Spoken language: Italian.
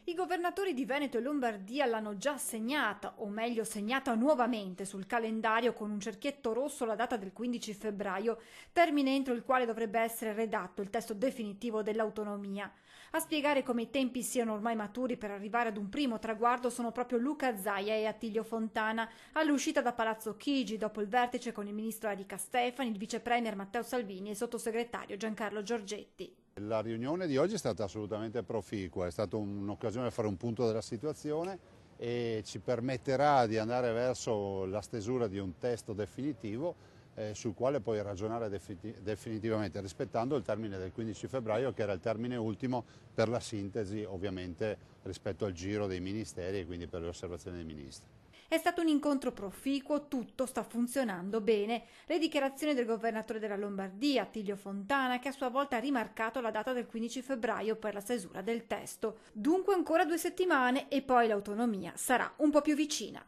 I governatori di Veneto e Lombardia l'hanno già segnata, o meglio segnata nuovamente sul calendario con un cerchietto rosso la data del 15 febbraio, termine entro il quale dovrebbe essere redatto il testo definitivo dell'autonomia. A spiegare come i tempi siano ormai maturi per arrivare ad un primo traguardo sono proprio Luca Zaia e Attilio Fontana, all'uscita da Palazzo Chigi dopo il vertice con il ministro Erika Stefani, il vice premier Matteo Salvini e il sottosegretario Giancarlo Giorgetti. La riunione di oggi è stata assolutamente proficua, è stata un'occasione per fare un punto della situazione e ci permetterà di andare verso la stesura di un testo definitivo sul quale poi ragionare definitivamente, rispettando il termine del 15 febbraio che era il termine ultimo per la sintesi ovviamente rispetto al giro dei ministeri e quindi per le osservazioni dei ministri. È stato un incontro proficuo, tutto sta funzionando bene. Le dichiarazioni del governatore della Lombardia, Attilio Fontana, che a sua volta ha rimarcato la data del 15 febbraio per la stesura del testo. Dunque ancora 2 settimane e poi l'autonomia sarà un po' più vicina.